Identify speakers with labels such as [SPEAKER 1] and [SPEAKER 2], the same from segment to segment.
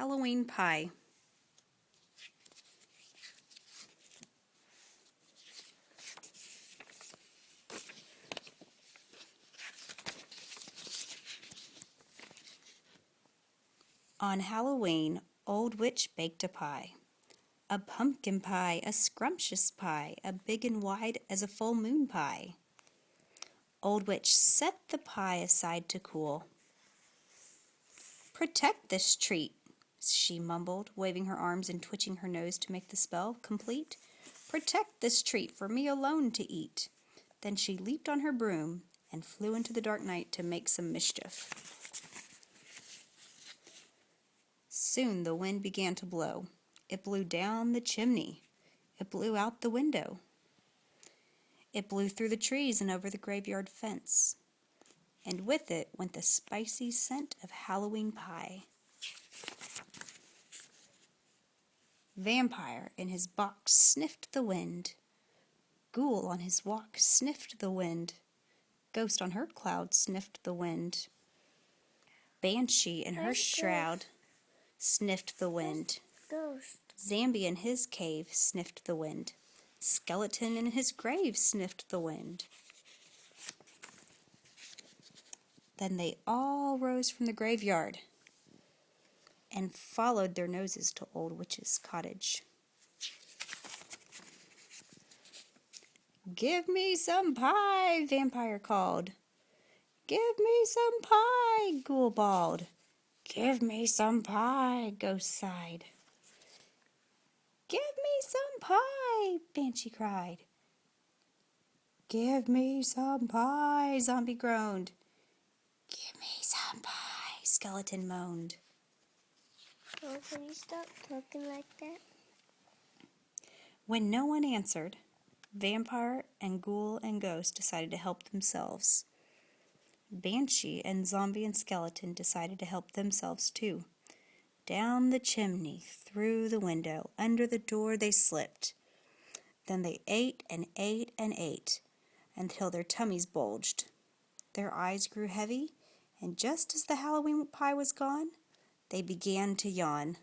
[SPEAKER 1] Halloween pie. On Halloween, Old Witch baked a pie. A pumpkin pie, a scrumptious pie, a big and wide as a full moon pie. Old Witch set the pie aside to cool. "Protect this treat," she mumbled, waving her arms and twitching her nose to make the spell complete. "Protect this treat for me alone to eat." Then she leaped on her broom and flew into the dark night to make some mischief. Soon the wind began to blow. It blew down the chimney. It blew out the window. It blew through the trees and over the graveyard fence. And with it went the spicy scent of Halloween pie. Vampire in his box sniffed the wind. Ghoul on his walk sniffed the wind. Ghost on her cloud sniffed the wind. Banshee in her shroud sniffed the wind. Zombie in his cave sniffed the wind. Skeleton in his grave sniffed the wind. Then they all rose from the graveyard and followed their noses to Old Witch's cottage. "Give me some pie," Vampire called. "Give me some pie," Ghoul bawled. "Give me some pie," Ghost sighed. "Give me some pie," Banshee cried. "Give me some pie," Zombie groaned. "Give me some pie," Skeleton moaned.
[SPEAKER 2] Oh, can you stop talking like that?
[SPEAKER 1] When no one answered, Vampire and Ghoul and Ghost decided to help themselves. Banshee and Zombie and Skeleton decided to help themselves too. Down the chimney, through the window, under the door they slipped. Then they ate and ate and ate until their tummies bulged. Their eyes grew heavy, and just as the Halloween pie was gone, they began to yawn.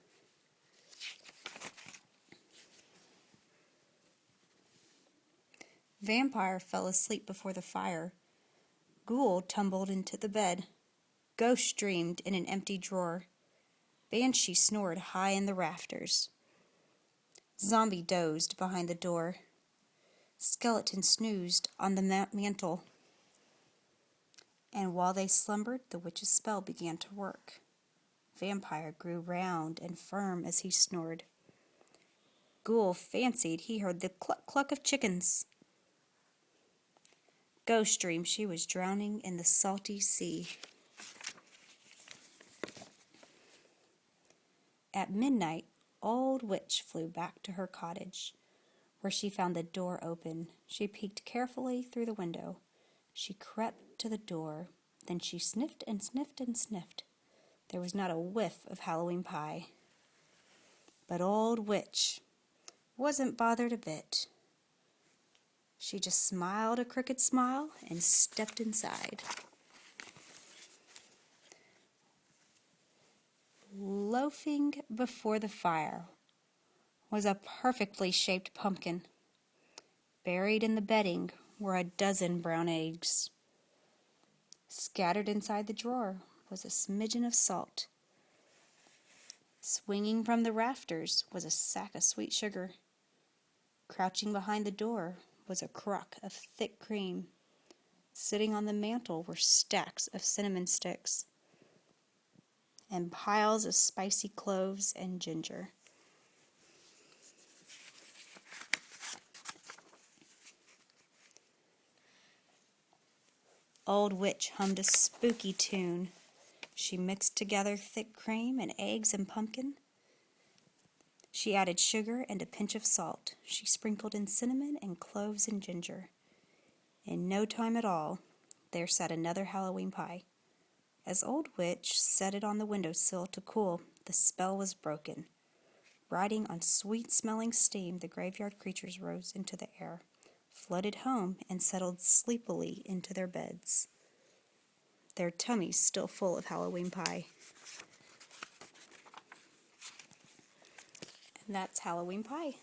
[SPEAKER 1] Vampire fell asleep before the fire. Ghoul tumbled into the bed. Ghost dreamed in an empty drawer. Banshee snored high in the rafters. Zombie dozed behind the door. Skeleton snoozed on the mantel. And while they slumbered, the witch's spell began to work. Vampire grew round and firm as he snored. Ghoul fancied he heard the cluck-cluck of chickens. Ghost dreamed she was drowning in the salty sea. At midnight, Old Witch flew back to her cottage, where she found the door open. She peeked carefully through the window. She crept to the door. Then she sniffed and sniffed and sniffed. There was not a whiff of Halloween pie. But Old Witch wasn't bothered a bit. She just smiled a crooked smile and stepped inside. Loafing before the fire was a perfectly shaped pumpkin. Buried in the bedding were a dozen brown eggs. Scattered inside the drawer was a smidgen of salt. Swinging from the rafters was a sack of sweet sugar. Crouching behind the door was a crock of thick cream. Sitting on the mantel were stacks of cinnamon sticks and piles of spicy cloves and ginger. Old Witch hummed a spooky tune. She mixed together thick cream and eggs and pumpkin. She added sugar and a pinch of salt. She sprinkled in cinnamon and cloves and ginger. In no time at all, there sat another Halloween pie. As Old Witch set it on the windowsill to cool, the spell was broken. Riding on sweet-smelling steam, the graveyard creatures rose into the air, floated home, and settled sleepily into their beds, their tummies still full of Halloween pie. That's Halloween pie.